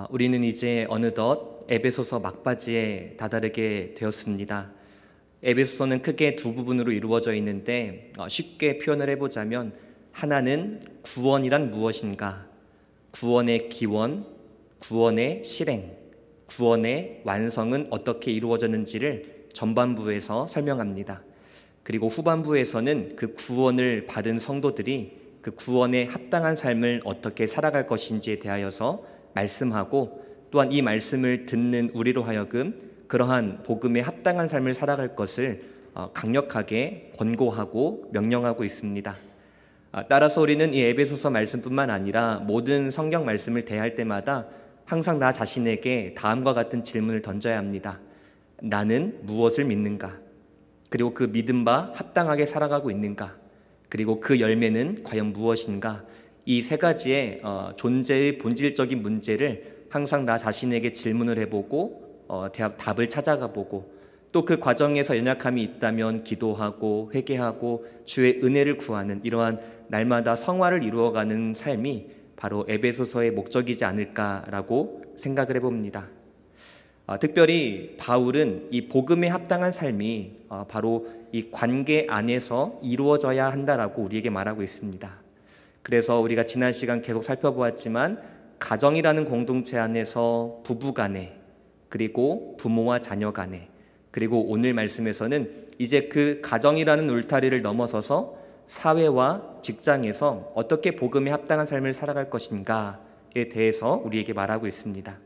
우리는 이제 어느덧 에베소서 막바지에 다다르게 되었습니다. 에베소서는 크게 두 부분으로 이루어져 있는데 쉽게 표현을 해보자면 하나는 구원이란 무엇인가, 구원의 기원, 구원의 실행, 구원의 완성은 어떻게 이루어졌는지를 전반부에서 설명합니다. 그리고 후반부에서는 그 구원을 받은 성도들이 그 구원에 합당한 삶을 어떻게 살아갈 것인지에 대하여서 말씀하고, 또한 이 말씀을 듣는 우리로 하여금 그러한 복음에 합당한 삶을 살아갈 것을 강력하게 권고하고 명령하고 있습니다. 따라서 우리는 이 에베소서 말씀뿐만 아니라 모든 성경 말씀을 대할 때마다 항상 나 자신에게 다음과 같은 질문을 던져야 합니다. 나는 무엇을 믿는가? 그리고 그 믿음 바 합당하게 살아가고 있는가? 그리고 그 열매는 과연 무엇인가? 이 세 가지의 존재의 본질적인 문제를 항상 나 자신에게 질문을 해보고 답을 찾아가 보고, 또 그 과정에서 연약함이 있다면 기도하고 회개하고 주의 은혜를 구하는 이러한 날마다 성화를 이루어가는 삶이 바로 에베소서의 목적이지 않을까라고 생각을 해봅니다. 특별히 바울은 이 복음에 합당한 삶이 바로 이 관계 안에서 이루어져야 한다라고 우리에게 말하고 있습니다. 그래서 우리가 지난 시간 계속 살펴보았지만 가정이라는 공동체 안에서 부부 간에, 그리고 부모와 자녀 간에, 그리고 오늘 말씀에서는 이제 그 가정이라는 울타리를 넘어서서 사회와 직장에서 어떻게 복음에 합당한 삶을 살아갈 것인가에 대해서 우리에게 말하고 있습니다.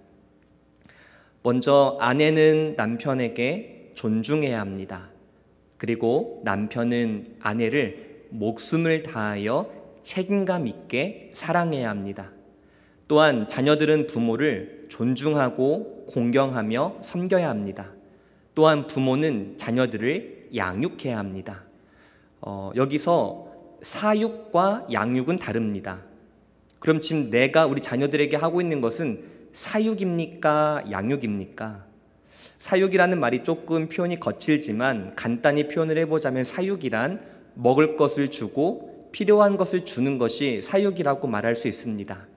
먼저 아내는 남편에게 존중해야 합니다. 그리고 남편은 아내를 목숨을 다하여 책임감 있게 사랑해야 합니다. 또한 자녀들은 부모를 존중하고 공경하며 섬겨야 합니다. 또한 부모는 자녀들을 양육해야 합니다. 여기서 사육과 양육은 다릅니다. 그럼 지금 내가 우리 자녀들에게 하고 있는 것은 사육입니까? 양육입니까? 사육이라는 말이 조금 표현이 거칠지만 간단히 표현을 해보자면 사육이란 먹을 것을 주고 필요한 것을 주는 것이 사육이라고 말할 수 있습니다.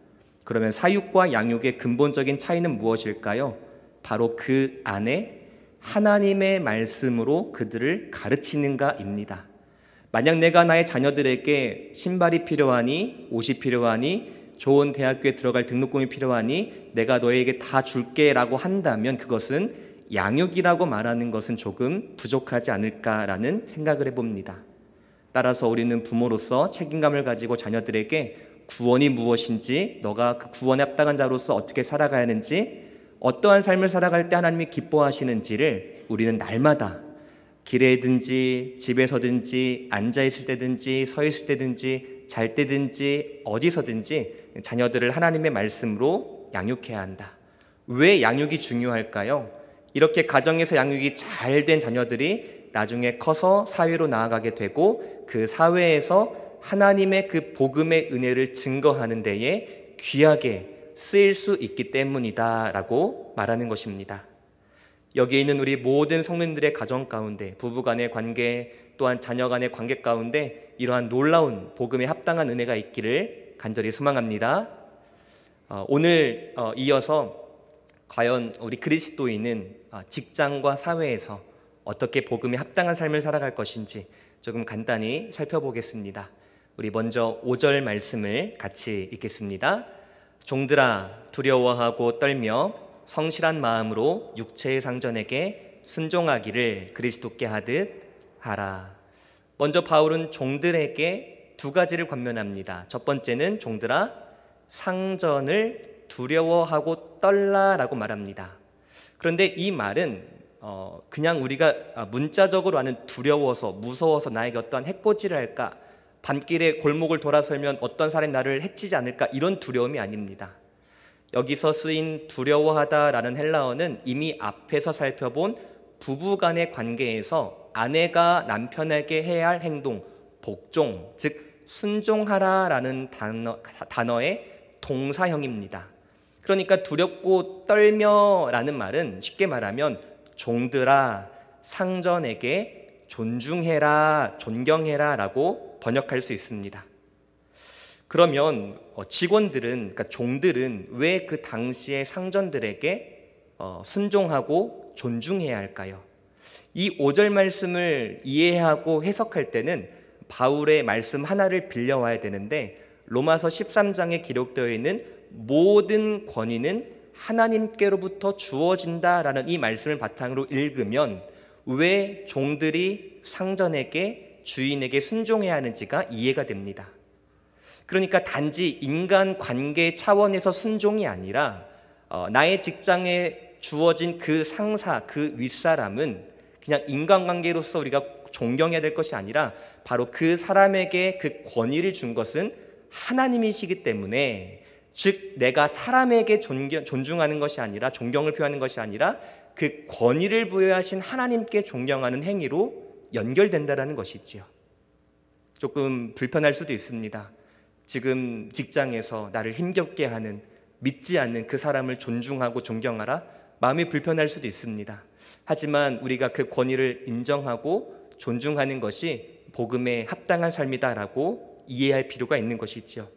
그러면 사육과 양육의 근본적인 차이는 무엇일까요? 바로 그 안에 하나님의 말씀으로 그들을 가르치는가입니다. 만약 내가 나의 자녀들에게 신발이 필요하니, 옷이 필요하니, 좋은 대학교에 들어갈 등록금이 필요하니 내가 너에게 다 줄게 라고 한다면 그것은 양육이라고 말하는 것은 조금 부족하지 않을까라는 생각을 해봅니다. 따라서 우리는 부모로서 책임감을 가지고 자녀들에게 구원이 무엇인지, 너가 그 구원에 합당한 자로서 어떻게 살아가야 하는지, 어떠한 삶을 살아갈 때 하나님이 기뻐하시는지를 우리는 날마다 길에든지 집에서든지 앉아있을 때든지 서있을 때든지 잘 때든지 어디서든지 자녀들을 하나님의 말씀으로 양육해야 한다. 왜 양육이 중요할까요? 이렇게 가정에서 양육이 잘 된 자녀들이 나중에 커서 사회로 나아가게 되고 그 사회에서 하나님의 그 복음의 은혜를 증거하는 데에 귀하게 쓰일 수 있기 때문이다 라고 말하는 것입니다. 여기에 있는 우리 모든 성도님들의 가정 가운데, 부부 간의 관계, 또한 자녀 간의 관계 가운데 이러한 놀라운 복음에 합당한 은혜가 있기를 간절히 소망합니다. 오늘 이어서 과연 우리 그리스도인은 직장과 사회에서 어떻게 복음에 합당한 삶을 살아갈 것인지 조금 간단히 살펴보겠습니다. 우리 먼저 5절 말씀을 같이 읽겠습니다. 종들아, 두려워하고 떨며 성실한 마음으로 육체의 상전에게 순종하기를 그리스도께 하듯 하라. 먼저 바울은 종들에게 두 가지를 권면합니다. 첫 번째는 종들아, 상전을 두려워하고 떨라라고 말합니다. 그런데 이 말은 그냥 우리가 문자적으로 하는 두려워서, 무서워서 나에게 어떠한 해코지를 할까, 밤길에 골목을 돌아서면 어떤 사람이 나를 해치지 않을까, 이런 두려움이 아닙니다. 여기서 쓰인 두려워하다라는 헬라어는 이미 앞에서 살펴본 부부간의 관계에서 아내가 남편에게 해야 할 행동, 복종, 즉 순종하라라는 단어의 동사형입니다. 그러니까 두렵고 떨며라는 말은 쉽게 말하면 종들아, 상전에게 존중해라, 존경해라 라고 번역할 수 있습니다. 그러면 직원들은, 그러니까 종들은 왜 그 당시의 상전들에게 순종하고 존중해야 할까요? 이 5절 말씀을 이해하고 해석할 때는 바울의 말씀 하나를 빌려와야 되는데, 로마서 13장에 기록되어 있는 모든 권위는 하나님께로부터 주어진다라는 이 말씀을 바탕으로 읽으면 왜 종들이 상전에게, 주인에게 순종해야 하는지가 이해가 됩니다. 그러니까 단지 인간 관계 차원에서 순종이 아니라 나의 직장에 주어진 그 상사, 그 윗사람은 그냥 인간관계로서 우리가 존경해야 될 것이 아니라 바로 그 사람에게 그 권위를 준 것은 하나님이시기 때문에, 즉 내가 사람에게 존중하는 것이 아니라, 존경을 표하는 것이 아니라 그 권위를 부여하신 하나님께 존경하는 행위로 연결된다라는 것이지요. 조금 불편할 수도 있습니다. 지금 직장에서 나를 힘겹게 하는, 믿지 않는 그 사람을 존중하고 존경하라, 마음이 불편할 수도 있습니다. 하지만 우리가 그 권위를 인정하고 존중하는 것이 복음에 합당한 삶이다라고 이해할 필요가 있는 것이지요.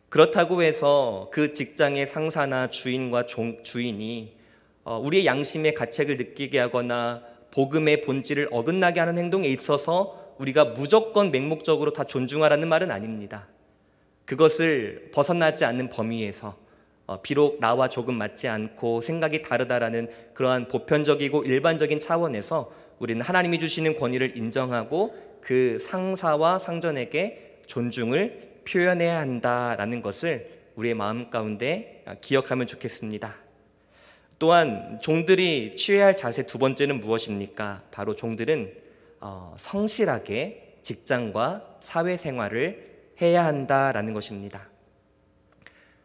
그렇다고 해서 그 직장의 상사나 주인과 주인이 우리의 양심의 가책을 느끼게 하거나 복음의 본질을 어긋나게 하는 행동에 있어서 우리가 무조건 맹목적으로 다 존중하라는 말은 아닙니다. 그것을 벗어나지 않는 범위에서 비록 나와 조금 맞지 않고 생각이 다르다라는 그러한 보편적이고 일반적인 차원에서 우리는 하나님이 주시는 권위를 인정하고 그 상사와 상전에게 존중을 표현해야 한다라는 것을 우리의 마음 가운데 기억하면 좋겠습니다. 또한 종들이 취해야 할 자세 두 번째는 무엇입니까? 바로 종들은 성실하게 직장과 사회생활을 해야 한다라는 것입니다.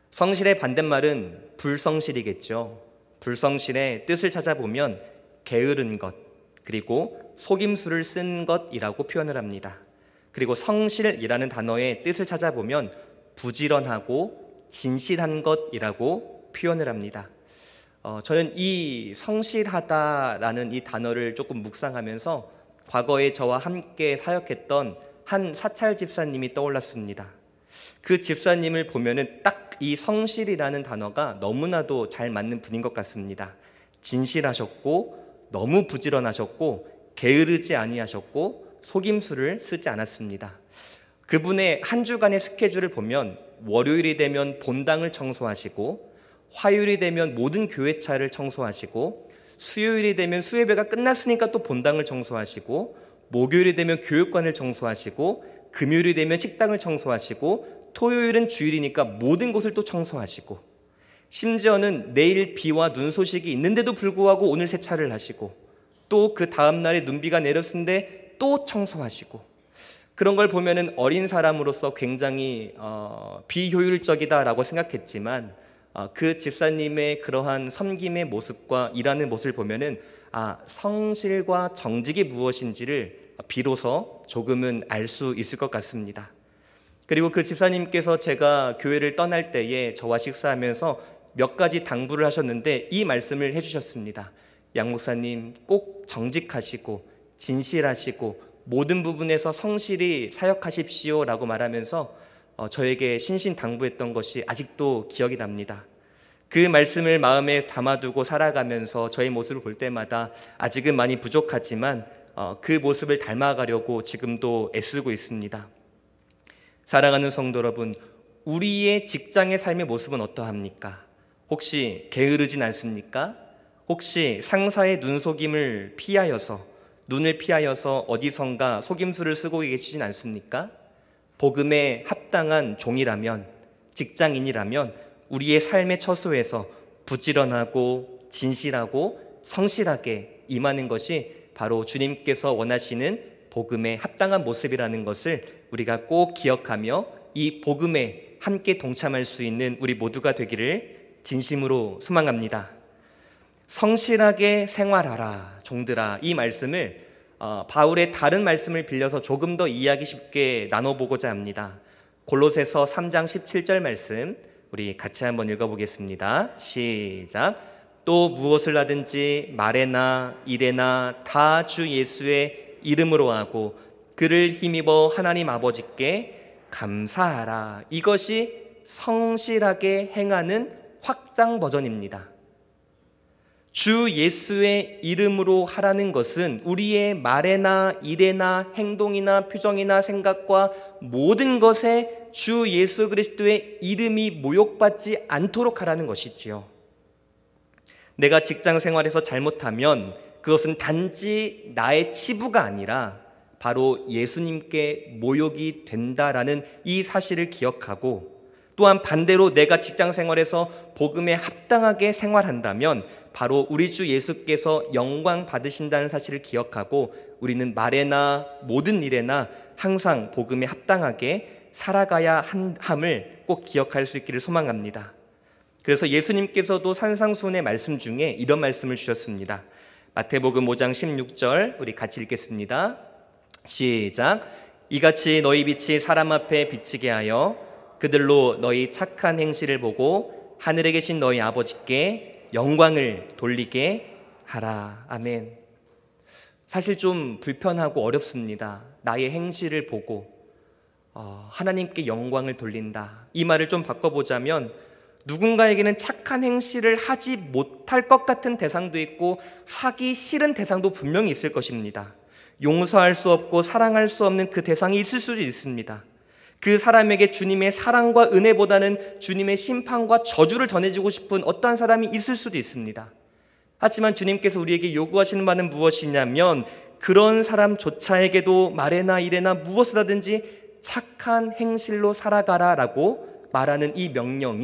성실의 반대말은 불성실이겠죠. 불성실의 뜻을 찾아보면 게으른 것, 그리고 속임수를 쓴 것이라고 표현을 합니다. 그리고 성실이라는 단어의 뜻을 찾아보면 부지런하고 진실한 것이라고 표현을 합니다. 저는 이 성실하다라는 이 단어를 조금 묵상하면서 과거에 저와 함께 사역했던 한 사찰 집사님이 떠올랐습니다. 그 집사님을 보면은 딱 이 성실이라는 단어가 너무나도 잘 맞는 분인 것 같습니다. 진실하셨고 너무 부지런하셨고 게으르지 아니하셨고 속임수를 쓰지 않았습니다. 그분의 한 주간의 스케줄을 보면 월요일이 되면 본당을 청소하시고, 화요일이 되면 모든 교회차를 청소하시고, 수요일이 되면 수예배가 끝났으니까 또 본당을 청소하시고, 목요일이 되면 교육관을 청소하시고, 금요일이 되면 식당을 청소하시고, 토요일은 주일이니까 모든 곳을 또 청소하시고, 심지어는 내일 비와 눈 소식이 있는데도 불구하고 오늘 세차를 하시고, 또 그 다음날에 눈비가 내렸는데 또 청소하시고, 그런 걸 보면은 어린 사람으로서 굉장히 비효율적이다라고 생각했지만, 그 집사님의 그러한 섬김의 모습과 일하는 모습을 보면은 성실과 정직이 무엇인지를 비로소 조금은 알 수 있을 것 같습니다. 그리고 그 집사님께서 제가 교회를 떠날 때에 저와 식사하면서 몇 가지 당부를 하셨는데 이 말씀을 해주셨습니다. 양 목사님, 꼭 정직하시고 진실하시고 모든 부분에서 성실히 사역하십시오 라고 말하면서 저에게 신신당부했던 것이 아직도 기억이 납니다. 그 말씀을 마음에 담아두고 살아가면서 저의 모습을 볼 때마다 아직은 많이 부족하지만 그 모습을 닮아가려고 지금도 애쓰고 있습니다. 사랑하는 성도 여러분, 우리의 직장의 삶의 모습은 어떠합니까? 혹시 게으르진 않습니까? 혹시 상사의 눈속임을 피하여서, 눈을 피하여서 어디선가 속임수를 쓰고 계시진 않습니까? 복음에 합당한 종이라면, 직장인이라면 우리의 삶의 처소에서 부지런하고 진실하고 성실하게 임하는 것이 바로 주님께서 원하시는 복음에 합당한 모습이라는 것을 우리가 꼭 기억하며 이 복음에 함께 동참할 수 있는 우리 모두가 되기를 진심으로 소망합니다. 성실하게 생활하라 종들아, 이 말씀을 바울의 다른 말씀을 빌려서 조금 더 이해하기 쉽게 나눠보고자 합니다. 골로새서 3장 17절 말씀 우리 같이 한번 읽어보겠습니다. 시작. 또 무엇을 하든지 말에나 일에나 다 주 예수의 이름으로 하고 그를 힘입어 하나님 아버지께 감사하라. 이것이 성실하게 행하는 확장 버전입니다. 주 예수의 이름으로 하라는 것은 우리의 말에나 일에나 행동이나 표정이나 생각과 모든 것에 주 예수 그리스도의 이름이 모욕받지 않도록 하라는 것이지요. 내가 직장 생활에서 잘못하면 그것은 단지 나의 치부가 아니라 바로 예수님께 모욕이 된다라는 이 사실을 기억하고, 또한 반대로 내가 직장 생활에서 복음에 합당하게 생활한다면 바로 우리 주 예수께서 영광 받으신다는 사실을 기억하고 우리는 말에나 모든 일에나 항상 복음에 합당하게 살아가야 함을 꼭 기억할 수 있기를 소망합니다. 그래서 예수님께서도 산상수훈의 말씀 중에 이런 말씀을 주셨습니다. 마태복음 5장 16절 우리 같이 읽겠습니다. 시작. 이같이 너희 빛이 사람 앞에 비치게 하여 그들로 너희 착한 행실을 보고 하늘에 계신 너희 아버지께 영광을 돌리게 하라. 아멘. 사실 좀 불편하고 어렵습니다. 나의 행실을 보고 하나님께 영광을 돌린다. 이 말을 좀 바꿔보자면 누군가에게는 착한 행실을 하지 못할 것 같은 대상도 있고 하기 싫은 대상도 분명히 있을 것입니다. 용서할 수 없고 사랑할 수 없는 그 대상이 있을 수도 있습니다. 그 사람에게 주님의 사랑과 은혜보다는 주님의 심판과 저주를 전해주고 싶은 어떠한 사람이 있을 수도 있습니다. 하지만 주님께서 우리에게 요구하시는 바는 무엇이냐면 그런 사람조차에게도 말에나 일에나 무엇을 하든지 착한 행실로 살아가라 라고 말하는 이 명령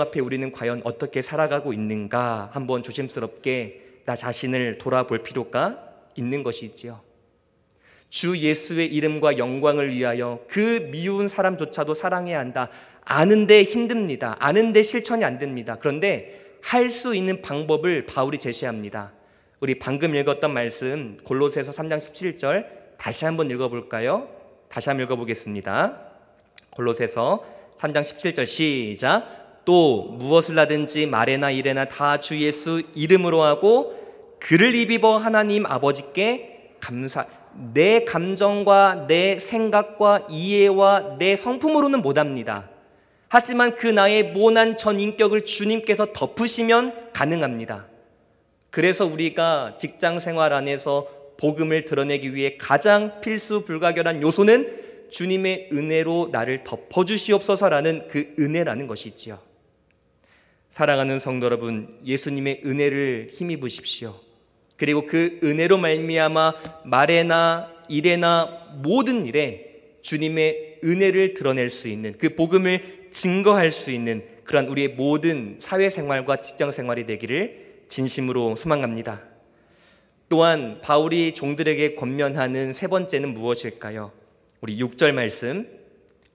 앞에 우리는 과연 어떻게 살아가고 있는가 한번 조심스럽게 나 자신을 돌아볼 필요가 있는 것이지요. 주 예수의 이름과 영광을 위하여 그 미운 사람조차도 사랑해야 한다. 아는데 힘듭니다. 아는데 실천이 안 됩니다. 그런데 할 수 있는 방법을 바울이 제시합니다. 우리 방금 읽었던 말씀 골로새서 3장 17절 다시 한번 읽어볼까요? 다시 한번 읽어보겠습니다. 골로새서 3장 17절 시작. 또 무엇을 하든지 말에나 일에나 다 주 예수 이름으로 하고 그를 입어 하나님 아버지께 감사. 내 감정과 내 생각과 이해와 내 성품으로는 못합니다. 하지만 그 나의 모난 전 인격을 주님께서 덮으시면 가능합니다. 그래서 우리가 직장 생활 안에서 복음을 드러내기 위해 가장 필수 불가결한 요소는 주님의 은혜로 나를 덮어주시옵소서라는 그 은혜라는 것이지요. 사랑하는 성도 여러분, 예수님의 은혜를 힘입으십시오. 그리고 그 은혜로 말미암아 말에나 일에나 모든 일에 주님의 은혜를 드러낼 수 있는, 그 복음을 증거할 수 있는 그러한 우리의 모든 사회생활과 직장생활이 되기를 진심으로 소망합니다. 또한 바울이 종들에게 권면하는 세 번째는 무엇일까요? 우리 6절 말씀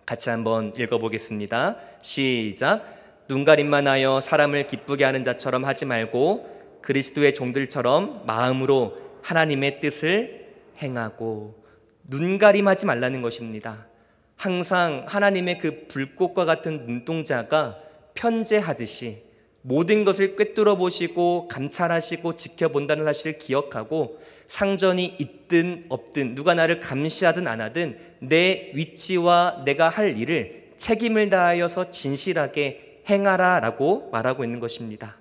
같이 한번 읽어보겠습니다. 시작. 눈가림만 하여 사람을 기쁘게 하는 자처럼 하지 말고 그리스도의 종들처럼 마음으로 하나님의 뜻을 행하고. 눈가림하지 말라는 것입니다. 항상 하나님의 그 불꽃과 같은 눈동자가 편재하듯이 모든 것을 꿰뚫어 보시고 감찰하시고 지켜본다는 사실을 기억하고 상전이 있든 없든 누가 나를 감시하든 안 하든 내 위치와 내가 할 일을 책임을 다하여서 진실하게 행하라 라고 말하고 있는 것입니다.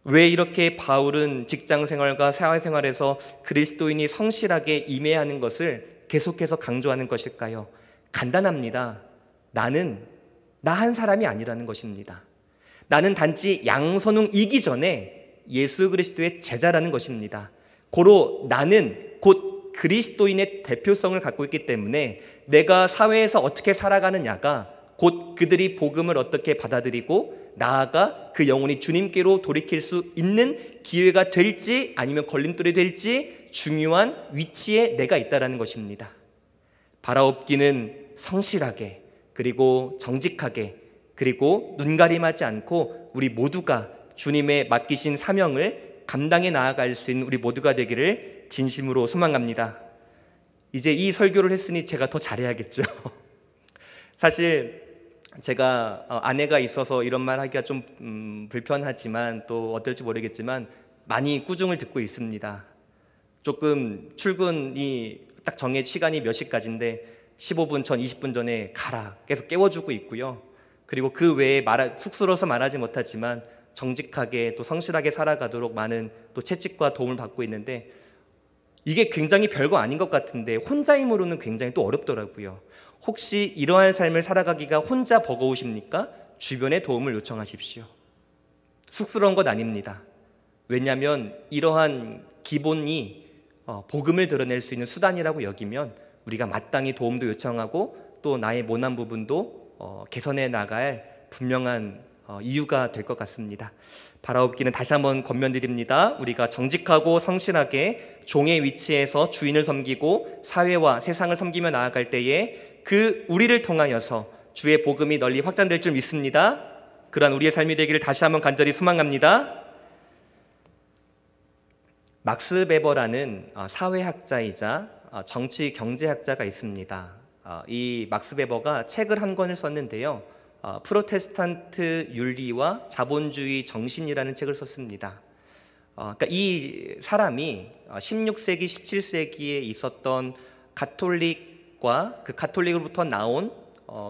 왜 이렇게 바울은 직장생활과 사회생활에서 그리스도인이 성실하게 임해야 하는 것을 계속해서 강조하는 것일까요? 간단합니다. 나는 나 한 사람이 아니라는 것입니다. 나는 단지 양선웅이기 전에 예수 그리스도의 제자라는 것입니다. 고로 나는 곧 그리스도인의 대표성을 갖고 있기 때문에 내가 사회에서 어떻게 살아가느냐가 곧 그들이 복음을 어떻게 받아들이고 나아가 그 영혼이 주님께로 돌이킬 수 있는 기회가 될지 아니면 걸림돌이 될지 중요한 위치에 내가 있다는 것입니다. 바라옵기는 성실하게 그리고 정직하게 그리고 눈가림하지 않고 우리 모두가 주님의 맡기신 사명을 감당해 나아갈 수 있는 우리 모두가 되기를 진심으로 소망합니다. 이제 이 설교를 했으니 제가 더 잘해야겠죠. 사실 제가 아내가 있어서 이런 말 하기가 좀 불편하지만 또 어떨지 모르겠지만 많이 꾸중을 듣고 있습니다. 조금 출근이 딱 시간이 몇 시까지인데 15분 전, 20분 전에 가라 계속 깨워주고 있고요. 그리고 그 외에 쑥스러워서 말하지 못하지만 정직하게 또 성실하게 살아가도록 많은 또 채찍과 도움을 받고 있는데, 이게 굉장히 별거 아닌 것 같은데 혼자 힘으로는 굉장히 또 어렵더라고요. 혹시 이러한 삶을 살아가기가 혼자 버거우십니까? 주변의 도움을 요청하십시오. 쑥스러운 것 아닙니다. 왜냐하면 이러한 기본이 복음을 드러낼 수 있는 수단이라고 여기면 우리가 마땅히 도움도 요청하고 또 나의 모난 부분도 개선해 나갈 분명한 이유가 될 것 같습니다. 바라옵기는 다시 한번 권면드립니다. 우리가 정직하고 성실하게 종의 위치에서 주인을 섬기고 사회와 세상을 섬기며 나아갈 때에 그 우리를 통하여서 주의 복음이 널리 확장될 줄 믿습니다. 그러한 우리의 삶이 되기를 다시 한번 간절히 소망합니다. 막스 베버라는 사회학자이자 정치 경제학자가 있습니다. 이 막스 베버가 책을 한 권을 썼는데요, 프로테스탄트 윤리와 자본주의 정신이라는 책을 썼습니다. 그러니까 이 사람이 16세기, 17세기에 있었던 가톨릭과 그 가톨릭으로부터 나온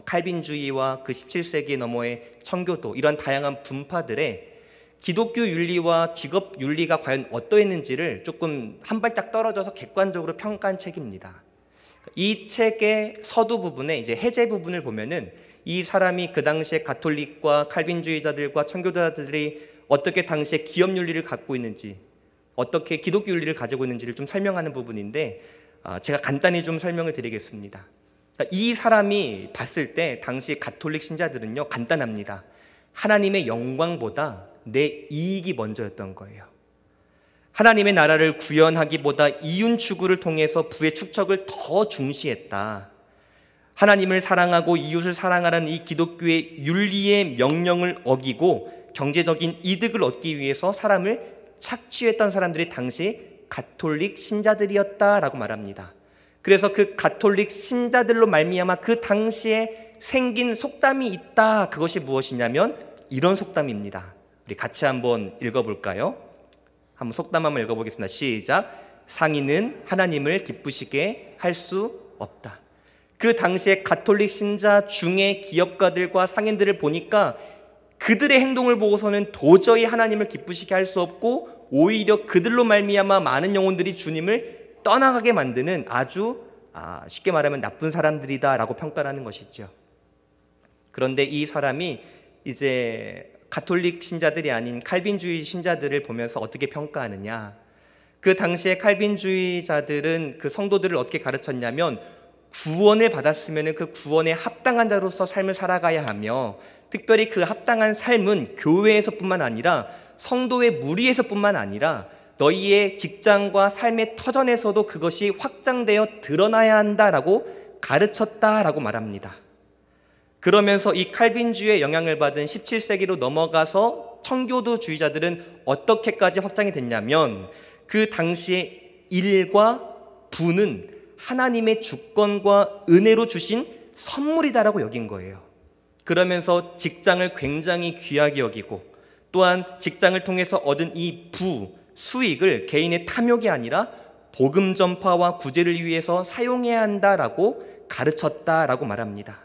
칼빈주의와 그 17세기 너머의 청교도, 이런 다양한 분파들의 기독교 윤리와 직업 윤리가 과연 어떠했는지를 조금 한 발짝 떨어져서 객관적으로 평가한 책입니다. 이 책의 서두 부분에 이제 해제 부분을 보면은 이 사람이 그 당시에 가톨릭과 칼빈주의자들과 청교도자들이 어떻게 당시에 기업 윤리를 갖고 있는지, 어떻게 기독교 윤리를 가지고 있는지를 좀 설명하는 부분인데, 제가 간단히 좀 설명을 드리겠습니다. 이 사람이 봤을 때 당시 가톨릭 신자들은요, 간단합니다. 하나님의 영광보다 내 이익이 먼저였던 거예요. 하나님의 나라를 구현하기보다 이윤 추구를 통해서 부의 축적을 더 중시했다. 하나님을 사랑하고 이웃을 사랑하라는 이 기독교의 윤리의 명령을 어기고 경제적인 이득을 얻기 위해서 사람을 착취했던 사람들이 당시 가톨릭 신자들이었다라고 말합니다. 그래서 그 가톨릭 신자들로 말미암아 그 당시에 생긴 속담이 있다. 그것이 무엇이냐면 이런 속담입니다. 우리 같이 한번 읽어볼까요? 한번 속담 한번 읽어보겠습니다. 시작. 상인은 하나님을 기쁘시게 할 수 없다. 그 당시에 가톨릭 신자 중에 기업가들과 상인들을 보니까 그들의 행동을 보고서는 도저히 하나님을 기쁘시게 할 수 없고 오히려 그들로 말미암아 많은 영혼들이 주님을 떠나가게 만드는 아주 쉽게 말하면 나쁜 사람들이다 라고 평가를 하는 것이죠. 그런데 이 사람이 이제 가톨릭 신자들이 아닌 칼빈주의 신자들을 보면서 어떻게 평가하느냐, 그 당시에 칼빈주의자들은 그 성도들을 어떻게 가르쳤냐면 구원을 받았으면 그 구원에 합당한 자로서 삶을 살아가야 하며, 특별히 그 합당한 삶은 교회에서뿐만 아니라 성도의 무리에서뿐만 아니라 너희의 직장과 삶의 터전에서도 그것이 확장되어 드러나야 한다라고 가르쳤다라고 말합니다. 그러면서 이 칼빈주의의 영향을 받은 17세기로 넘어가서 청교도주의자들은 어떻게까지 확장이 됐냐면 그 당시에 일과 부는 하나님의 주권과 은혜로 주신 선물이다라고 여긴 거예요. 그러면서 직장을 굉장히 귀하게 여기고, 또한 직장을 통해서 얻은 이 수익을 개인의 탐욕이 아니라 복음 전파와 구제를 위해서 사용해야 한다라고 가르쳤다라고 말합니다.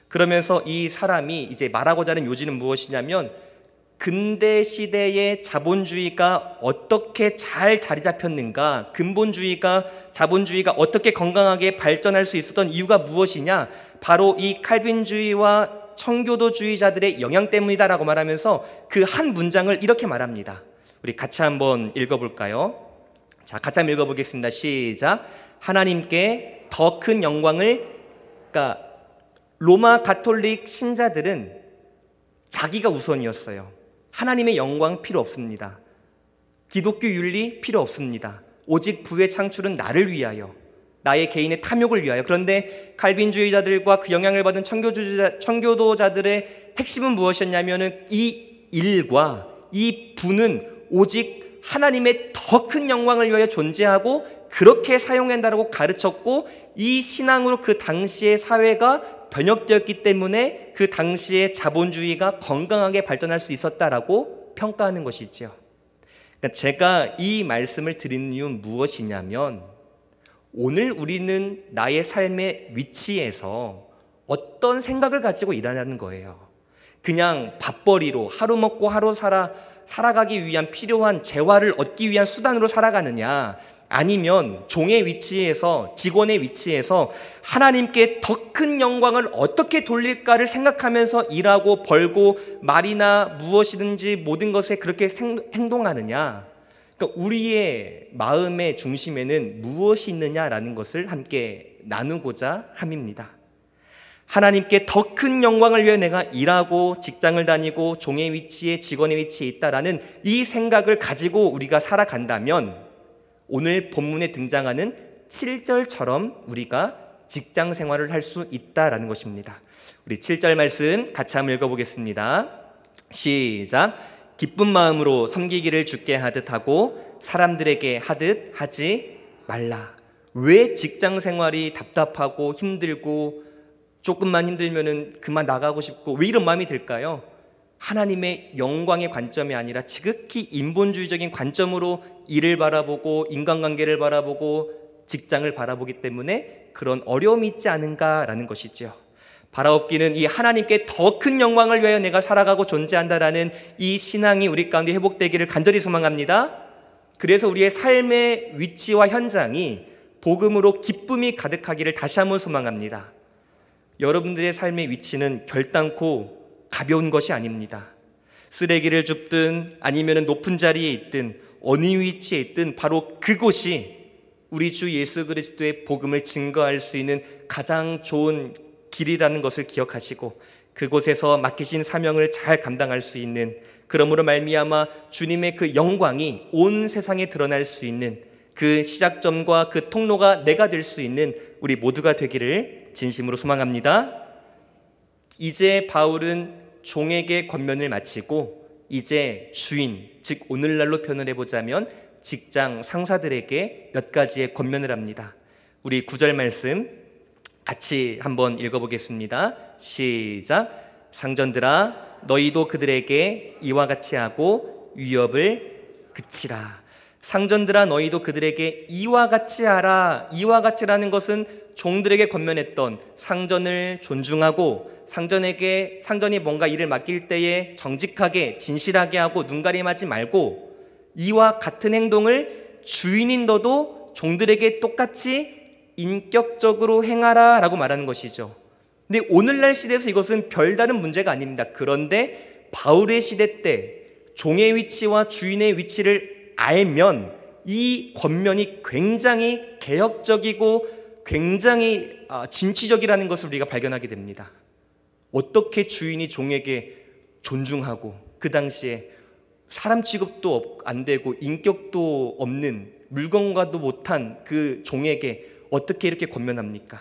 그러면서 이 사람이 이제 말하고자 하는 요지는 무엇이냐면 근대 시대의 자본주의가 어떻게 잘 자리 잡혔는가, 근본주의가, 자본주의가 어떻게 건강하게 발전할 수 있었던 이유가 무엇이냐, 바로 이 칼빈주의와 청교도주의자들의 영향 때문이다라고 말하면서 그 한 문장을 이렇게 말합니다. 우리 같이 한번 읽어볼까요? 자, 같이 한번 읽어보겠습니다. 시작. 하나님께 더 큰 영광을, 그러니까 로마 가톨릭 신자들은 자기가 우선이었어요. 하나님의 영광 필요 없습니다. 기독교 윤리 필요 없습니다. 오직 부의 창출은 나를 위하여, 나의 개인의 탐욕을 위하여. 그런데 칼빈주의자들과 그 영향을 받은 청교도자들의 핵심은 무엇이었냐면은 이 일과 이 부는 오직 하나님의 더 큰 영광을 위하여 존재하고 그렇게 사용한다라고 가르쳤고, 이 신앙으로 그 당시의 사회가 번역되었기 때문에 그 당시에 자본주의가 건강하게 발전할 수 있었다라고 평가하는 것이죠. 그러니까 제가 이 말씀을 드리는 이유는 무엇이냐면 오늘 우리는 나의 삶의 위치에서 어떤 생각을 가지고 일하는 거예요. 그냥 밥벌이로 하루 먹고 하루 살아가기 위한 필요한 재화를 얻기 위한 수단으로 살아가느냐, 아니면 종의 위치에서, 직원의 위치에서 하나님께 더 큰 영광을 어떻게 돌릴까를 생각하면서 일하고 벌고 말이나 무엇이든지 모든 것에 그렇게 행동하느냐. 그러니까 우리의 마음의 중심에는 무엇이 있느냐라는 것을 함께 나누고자 함입니다. 하나님께 더 큰 영광을 위해 내가 일하고 직장을 다니고 종의 위치에, 직원의 위치에 있다라는 이 생각을 가지고 우리가 살아간다면 오늘 본문에 등장하는 7절처럼 우리가 직장 생활을 할 수 있다라는 것입니다. 우리 7절 말씀 같이 한번 읽어보겠습니다. 시작. 기쁜 마음으로 섬기기를 주께 하듯 하고 사람들에게 하듯 하지 말라. 왜 직장 생활이 답답하고 힘들고 조금만 힘들면은 그만 나가고 싶고 왜 이런 마음이 들까요? 하나님의 영광의 관점이 아니라 지극히 인본주의적인 관점으로 일을 바라보고 인간관계를 바라보고 직장을 바라보기 때문에 그런 어려움이 있지 않은가라는 것이지요. 바라옵기는 이 하나님께 더 큰 영광을 위하여 내가 살아가고 존재한다라는 이 신앙이 우리 가운데 회복되기를 간절히 소망합니다. 그래서 우리의 삶의 위치와 현장이 복음으로 기쁨이 가득하기를 다시 한번 소망합니다. 여러분들의 삶의 위치는 결단코 가벼운 것이 아닙니다. 쓰레기를 줍든 아니면 높은 자리에 있든 어느 위치에 있든 바로 그곳이 우리 주 예수 그리스도의 복음을 증거할 수 있는 가장 좋은 길이라는 것을 기억하시고 그곳에서 맡기신 사명을 잘 감당할 수 있는, 그러므로 말미암아 주님의 그 영광이 온 세상에 드러날 수 있는 그 시작점과 그 통로가 내가 될 수 있는 우리 모두가 되기를 진심으로 소망합니다. 이제 바울은 종에게 권면을 마치고 이제 주인, 즉 오늘날로 표현을 해보자면 직장 상사들에게 몇 가지의 권면을 합니다. 우리 9절 말씀 같이 한번 읽어보겠습니다. 시작. 상전들아 너희도 그들에게 이와 같이 하고 위협을 그치라. 상전들아 너희도 그들에게 이와 같이 하라. 이와 같이라는 것은 종들에게 권면했던 상전을 존중하고 상전이 뭔가 일을 맡길 때에 정직하게 진실하게 하고 눈가림하지 말고 이와 같은 행동을 주인인 너도 종들에게 똑같이 인격적으로 행하라 라고 말하는 것이죠. 근데 오늘날 시대에서 이것은 별다른 문제가 아닙니다. 그런데 바울의 시대 때 종의 위치와 주인의 위치를 알면 이 권면이 굉장히 개혁적이고 굉장히 진취적이라는 것을 우리가 발견하게 됩니다. 어떻게 주인이 종에게 존중하고 그 당시에 사람 취급도 안 되고 인격도 없는 물건과도 못한 그 종에게 어떻게 이렇게 권면합니까?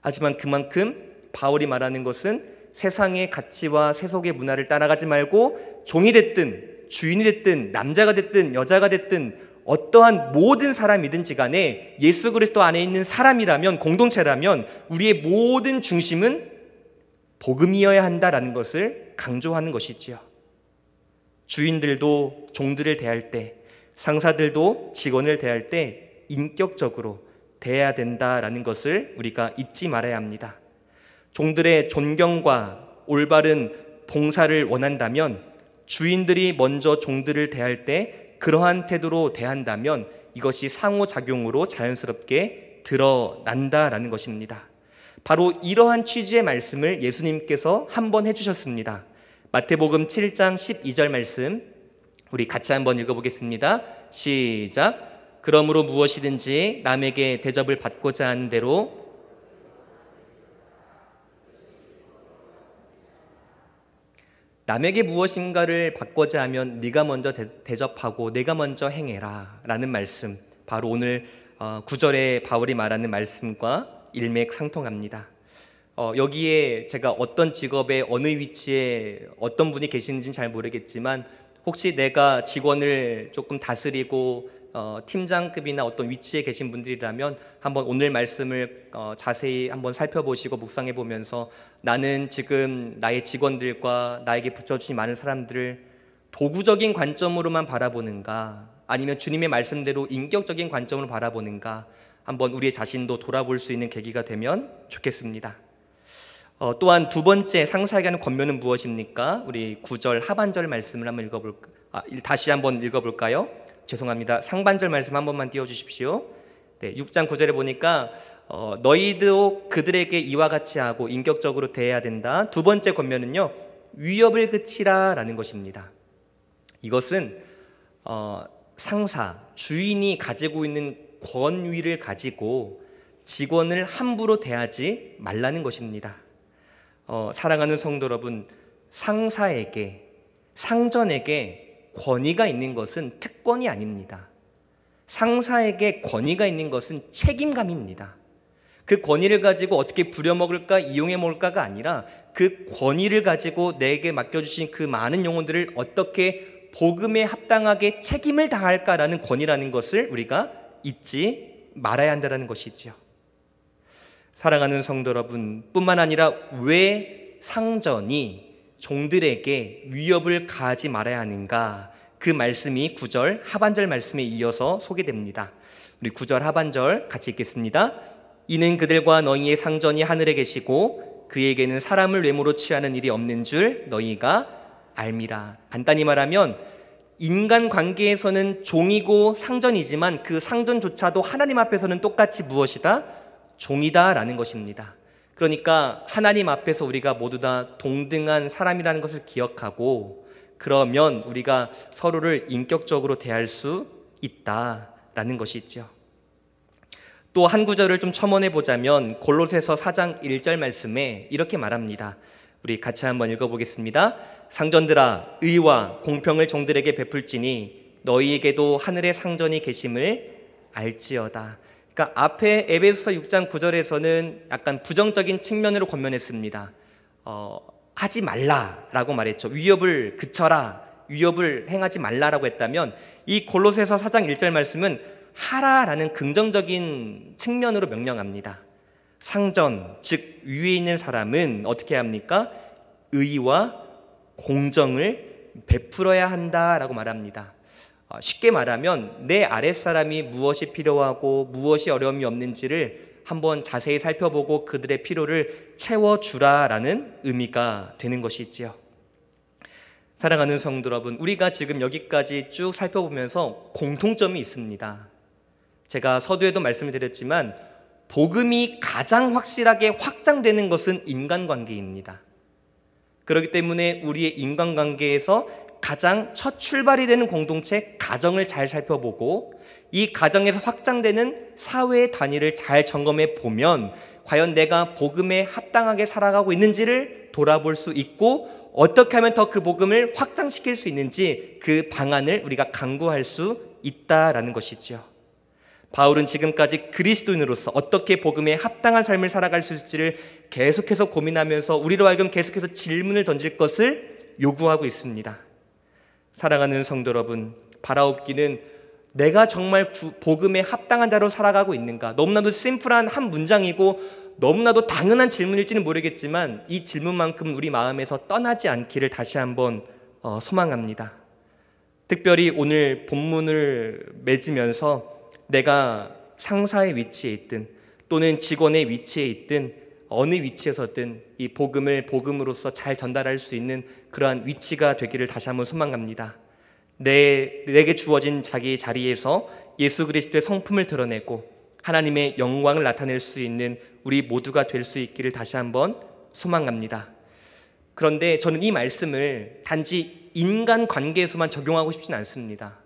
하지만 그만큼 바울이 말하는 것은 세상의 가치와 세속의 문화를 따라가지 말고 종이 됐든 주인이 됐든 남자가 됐든 여자가 됐든 어떠한 모든 사람이든지 간에 예수 그리스도 안에 있는 사람이라면, 공동체라면 우리의 모든 중심은 복음이어야 한다라는 것을 강조하는 것이지요. 주인들도 종들을 대할 때, 상사들도 직원을 대할 때 인격적으로 대해야 된다라는 것을 우리가 잊지 말아야 합니다. 종들의 존경과 올바른 봉사를 원한다면 주인들이 먼저 종들을 대할 때 그러한 태도로 대한다면 이것이 상호작용으로 자연스럽게 드러난다라는 것입니다. 바로 이러한 취지의 말씀을 예수님께서 한번 해주셨습니다. 마태복음 7장 12절 말씀 우리 같이 한번 읽어보겠습니다. 시작. 그러므로 무엇이든지 남에게 대접을 받고자 하는 대로 남에게 무엇인가를 받고자 하면 네가 먼저 대접하고 내가 먼저 행해라 라는 말씀, 바로 오늘 9절에 바울이 말하는 말씀과 일맥상통합니다. 여기에 제가 어떤 직업에 어느 위치에 어떤 분이 계시는지는 잘 모르겠지만 혹시 내가 직원을 조금 다스리고 팀장급이나 어떤 위치에 계신 분들이라면 한번 오늘 말씀을 자세히 한번 살펴보시고 묵상해 보면서 나는 지금 나의 직원들과 나에게 붙여주신 많은 사람들을 도구적인 관점으로만 바라보는가, 아니면 주님의 말씀대로 인격적인 관점으로 바라보는가, 한번 우리 자신도 돌아볼 수 있는 계기가 되면 좋겠습니다. 또한 두 번째 상사에게 하는 권면은 무엇입니까? 우리 9절 하반절 말씀을 한번 다시 한번 읽어볼까요? 죄송합니다. 상반절 말씀 한 번만 띄워주십시오. 네, 6장 9절에 보니까 너희도 그들에게 이와 같이 하고 인격적으로 대해야 된다. 두 번째 권면은요, 위협을 그치라 라는 것입니다. 이것은 상사, 주인이 가지고 있는 권위를 가지고 직원을 함부로 대하지 말라는 것입니다. 사랑하는 성도 여러분, 상사에게, 상전에게 권위가 있는 것은 특권이 아닙니다. 상사에게 권위가 있는 것은 책임감입니다. 그 권위를 가지고 어떻게 부려먹을까, 이용해 먹을까가 아니라 그 권위를 가지고 내게 맡겨주신 그 많은 영혼들을 어떻게 복음에 합당하게 책임을 다할까라는 권위라는 것을 우리가 잊지 말아야 한다는 것이지요. 사랑하는 성도 여러분, 뿐만 아니라 왜 상전이 종들에게 위협을 가하지 말아야 하는가, 그 말씀이 9절 하반절 말씀에 이어서 소개됩니다. 우리 9절 하반절 같이 읽겠습니다. 이는 그들과 너희의 상전이 하늘에 계시고 그에게는 사람을 외모로 취하는 일이 없는 줄 너희가 알미라. 간단히 말하면 인간 관계에서는 종이고 상전이지만 그 상전조차도 하나님 앞에서는 똑같이 무엇이다? 종이다 라는 것입니다. 그러니까 하나님 앞에서 우리가 모두 다 동등한 사람이라는 것을 기억하고, 그러면 우리가 서로를 인격적으로 대할 수 있다라는 것이죠. 또 한 구절을 좀 첨언해 보자면 골로새서 4장 1절 말씀에 이렇게 말합니다. 우리 같이 한번 읽어보겠습니다. 상전들아, 의와 공평을 종들에게 베풀지니 너희에게도 하늘의 상전이 계심을 알지어다. 그러니까 앞에 에베소서 6장 9절에서는 약간 부정적인 측면으로 권면했습니다. 하지 말라라고 말했죠. 위협을 그쳐라, 위협을 행하지 말라라고 했다면, 이 골로새서 4장 1절 말씀은 하라라는 긍정적인 측면으로 명령합니다. 상전, 즉 위에 있는 사람은 어떻게 합니까? 의와 공정을 베풀어야 한다라고 말합니다. 쉽게 말하면 내 아랫사람이 무엇이 필요하고 무엇이 어려움이 없는지를 한번 자세히 살펴보고 그들의 필요를 채워주라라는 의미가 되는 것이지요. 사랑하는 성도 여러분, 우리가 지금 여기까지 쭉 살펴보면서 공통점이 있습니다. 제가 서두에도 말씀을 드렸지만 복음이 가장 확실하게 확장되는 것은 인간관계입니다. 그렇기 때문에 우리의 인간관계에서 가장 첫 출발이 되는 공동체 가정을 잘 살펴보고, 이 가정에서 확장되는 사회의 단위를 잘 점검해 보면 과연 내가 복음에 합당하게 살아가고 있는지를 돌아볼 수 있고, 어떻게 하면 더 그 복음을 확장시킬 수 있는지 그 방안을 우리가 강구할 수 있다라는 것이지요. 바울은 지금까지 그리스도인으로서 어떻게 복음에 합당한 삶을 살아갈 수 있을지를 계속해서 고민하면서 우리로 하여금 계속해서 질문을 던질 것을 요구하고 있습니다. 사랑하는 성도 여러분, 바라옵기는 내가 정말 복음에 합당한 자로 살아가고 있는가? 너무나도 심플한 한 문장이고 너무나도 당연한 질문일지는 모르겠지만 이 질문만큼 우리 마음에서 떠나지 않기를 다시 한번 소망합니다. 특별히 오늘 본문을 맺으면서 내가 상사의 위치에 있든 또는 직원의 위치에 있든 어느 위치에서든 이 복음을 복음으로서 잘 전달할 수 있는 그러한 위치가 되기를 다시 한번 소망합니다. 내게 주어진 자기의 자리에서 예수 그리스도의 성품을 드러내고 하나님의 영광을 나타낼 수 있는 우리 모두가 될 수 있기를 다시 한번 소망합니다. 그런데 저는 이 말씀을 단지 인간관계에서만 적용하고 싶지는 않습니다.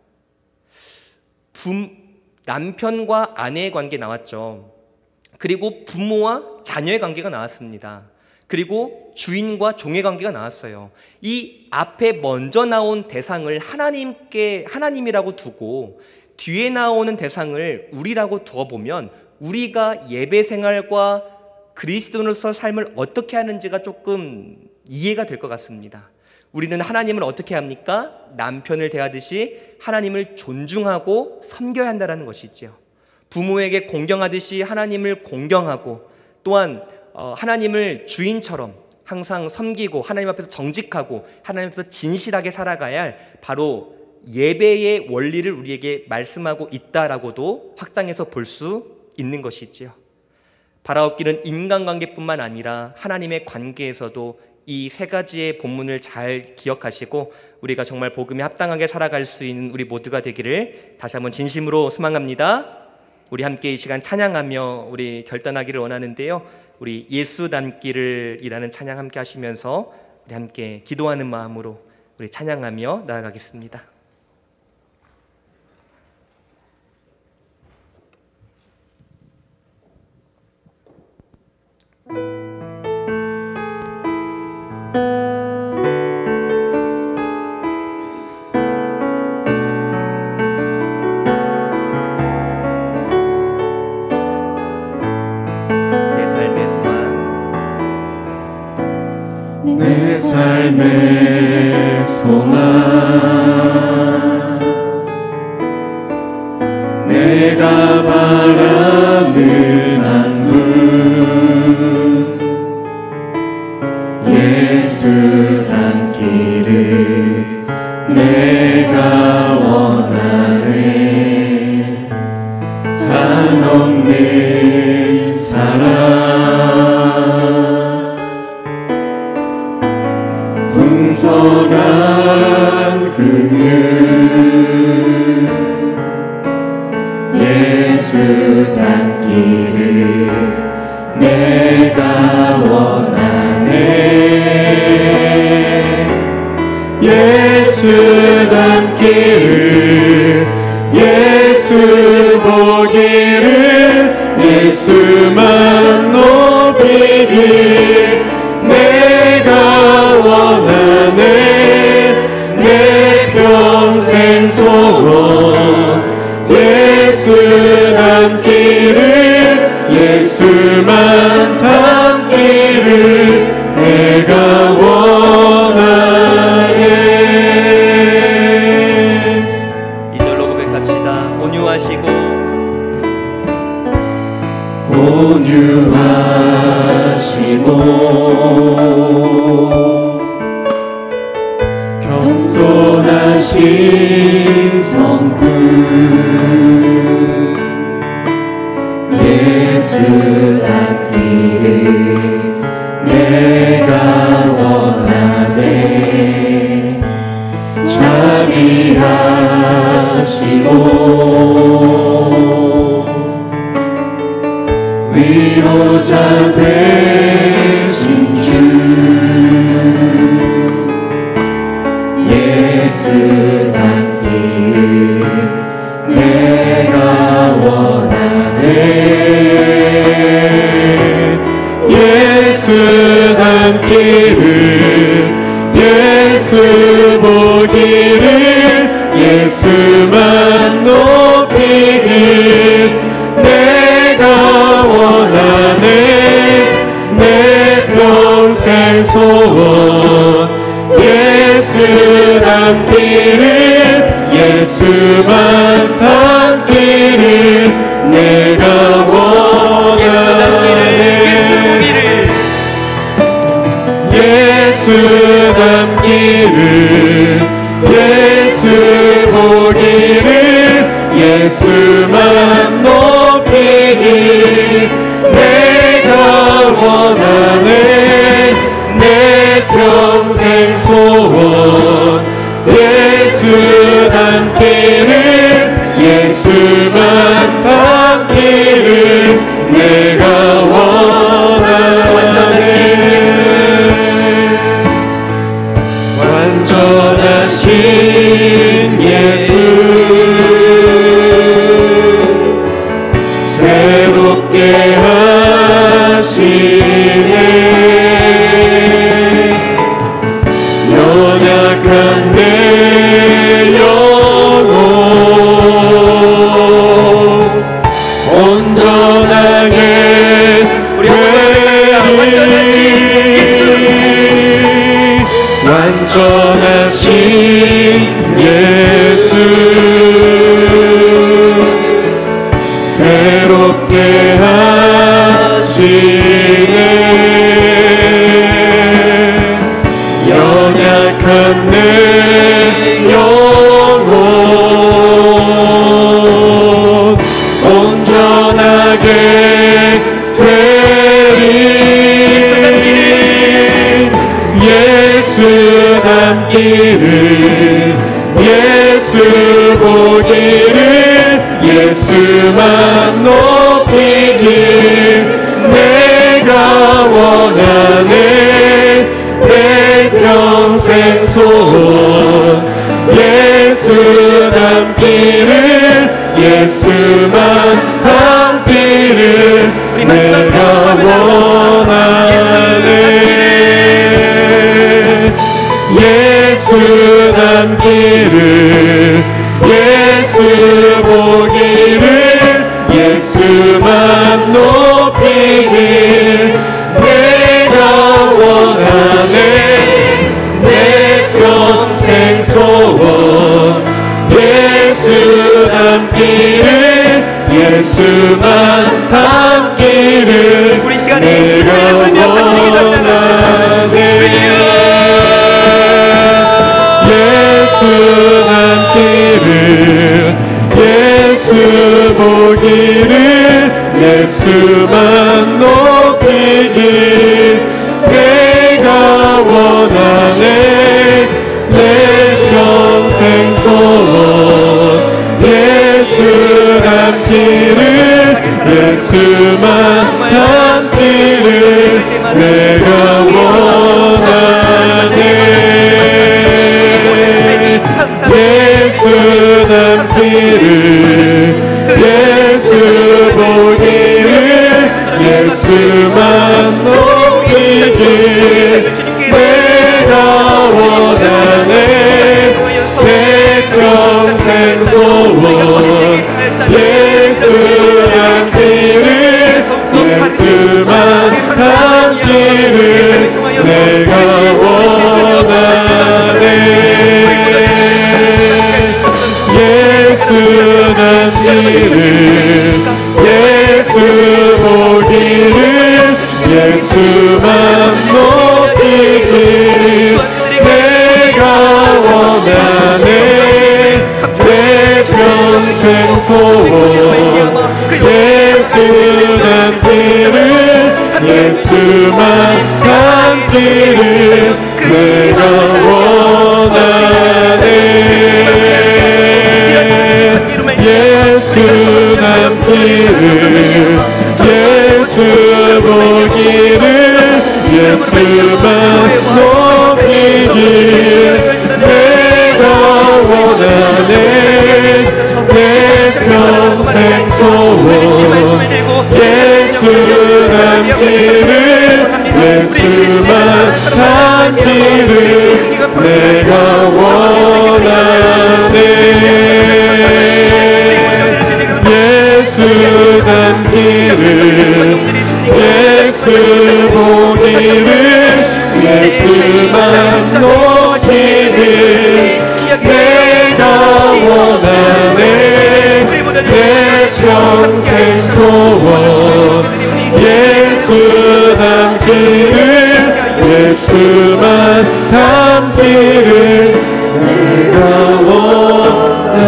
남편과 아내의 관계 나왔죠. 그리고 부모와 자녀의 관계가 나왔습니다. 그리고 주인과 종의 관계가 나왔어요. 이 앞에 먼저 나온 대상을 하나님이라고 두고 뒤에 나오는 대상을 우리라고 두어보면 우리가 예배 생활과 그리스도인으로서 삶을 어떻게 하는지가 조금 이해가 될 것 같습니다. 우리는 하나님을 어떻게 합니까? 남편을 대하듯이 하나님을 존중하고 섬겨야 한다는 것이지요. 부모에게 공경하듯이 하나님을 공경하고, 또한 하나님을 주인처럼 항상 섬기고 하나님 앞에서 정직하고 하나님 앞에서 진실하게 살아가야 할 바로 예배의 원리를 우리에게 말씀하고 있다라고도 확장해서 볼 수 있는 것이지요. 바라옵기는 인간관계뿐만 아니라 하나님의 관계에서도 이 세 가지의 본문을 잘 기억하시고 우리가 정말 복음에 합당하게 살아갈 수 있는 우리 모두가 되기를 다시 한번 진심으로 소망합니다. 우리 함께 이 시간 찬양하며 우리 결단하기를 원하는데요. 우리 예수 닮기를 이라는 찬양 함께 하시면서 우리 함께 기도하는 마음으로 우리 찬양하며 나아가겠습니다. 내 삶의 소망 내가 바라는 한 분 예수 닮기를 내가 원하네. 한없는 사랑 풍성한 그는 예수 닮기를 내가 원하네. 예수 닮기를 예수 보기를 예수만 높이길 내가 원하네. 내 평생 소원 예수 닮기를 예수만 닮기를 내가 원하네. 2절로 고백합시다. 온유하시고 겸손하신 성품 예수 닮기를 내가 원하네. 자비하시고 위로자 되신 주 예수 닮기를 내가 원하네. 예수 닮기를 예수 보기를 예수만 높이길 내가 원하네. 내 평생 소원 예수 닮기를 예수만 닮기를 내가 원하네. 예수 닮기를 예수 보기를 예수만 높이길 내가 원하네. 내 평생 소원 예수 닮기를 예수만 닮기를 내가 원하네. 완전하신 예수 새롭게 하시네. 연약한 내 길을 예수만 높이길 내가 원하네. 내 평생 소원 예수 닮기를 예수만 닮기를 내가 원하네. 예수 닮기를 예수 보기를 예수만 높이길 내가 원하네. 내 평생 소원 예수 닮기를 예수만 닮기를 우리 시간에 내가 원하네. 예수 닮기를 예수 보기를 예수만 높이길 내가 원하네. 내 평생 소원 예수 닮기를 예수만 닮기를 내가 원하네. 예수 닮기를 예수 보기를 예수만 높이길 내가 원하네. 내 평생 소원 예수 닮기를 예수만 닮기를 내가 원하네. 예수 닮기를 예수 보기를 예수만 높이길 내가 원하네. 내 평생 소원 예수 닮기를 예수만 닮기를 내가 원하네. 예수 닮기를 예수 보기를 예수만 높이길 내가 원하네. 내 평생 소원 예수 닮기를 예수만 닮기를 내가 원하네. 예수 닮기를 예수 보기를 예수만 높이길 내가 원하네. 내 평생 소원 예수 닮기를 예수만 닮기를 내가 원하네.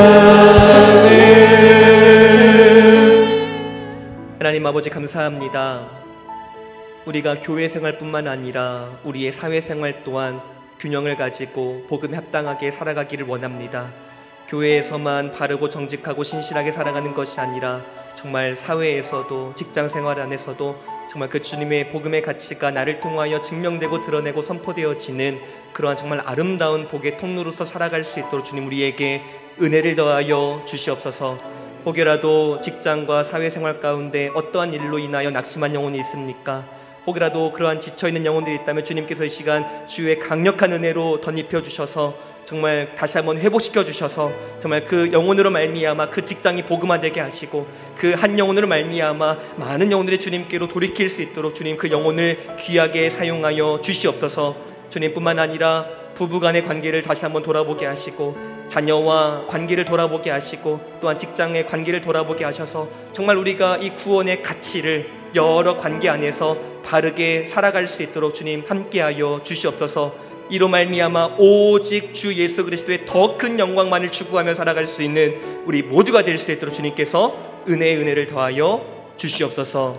하나님 아버지 감사합니다. 우리가 교회 생활뿐만 아니라 우리의 사회생활 또한 균형을 가지고 복음에 합당하게 살아가기를 원합니다. 교회에서만 바르고 정직하고 신실하게 살아가는 것이 아니라 정말 사회에서도 직장생활 안에서도 정말 그 주님의 복음의 가치가 나를 통하여 증명되고 드러내고 선포되어지는 그러한 정말 아름다운 복의 통로로서 살아갈 수 있도록 주님 우리에게 은혜를 더하여 주시옵소서. 혹여라도 직장과 사회생활 가운데 어떠한 일로 인하여 낙심한 영혼이 있습니까? 혹여라도 그러한 지쳐있는 영혼들이 있다면 주님께서 이 시간 주의 강력한 은혜로 덧입혀 주셔서 정말 다시 한번 회복시켜 주셔서 정말 그 영혼으로 말미암아 그 직장이 복음화되게 하시고 그 한 영혼으로 말미암아 많은 영혼들이 주님께로 돌이킬 수 있도록 주님 그 영혼을 귀하게 사용하여 주시옵소서. 주님뿐만 아니라 부부간의 관계를 다시 한번 돌아보게 하시고 자녀와 관계를 돌아보게 하시고 또한 직장의 관계를 돌아보게 하셔서 정말 우리가 이 구원의 가치를 여러 관계 안에서 바르게 살아갈 수 있도록 주님 함께하여 주시옵소서. 이로 말미암아 오직 주 예수 그리스도의 더 큰 영광만을 추구하며 살아갈 수 있는 우리 모두가 될 수 있도록 주님께서 은혜를 더하여 주시옵소서.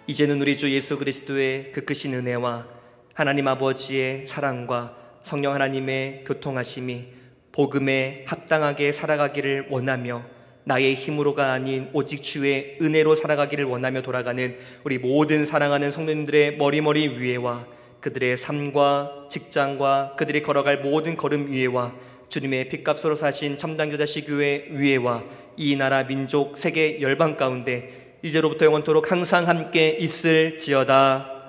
이제는 우리 주 예수 그리스도의 그 크신 은혜와 하나님 아버지의 사랑과 성령 하나님의 교통하심이 복음에 합당하게 살아가기를 원하며 나의 힘으로가 아닌 오직 주의 은혜로 살아가기를 원하며 돌아가는 우리 모든 사랑하는 성도님들의 머리머리 위에와 그들의 삶과 직장과 그들이 걸어갈 모든 걸음 위에와 주님의 핏값으로 사신 첨단교자시교회 위에와 이 나라 민족 세계 열방 가운데 이제로부터 영원토록 항상 함께 있을지어다.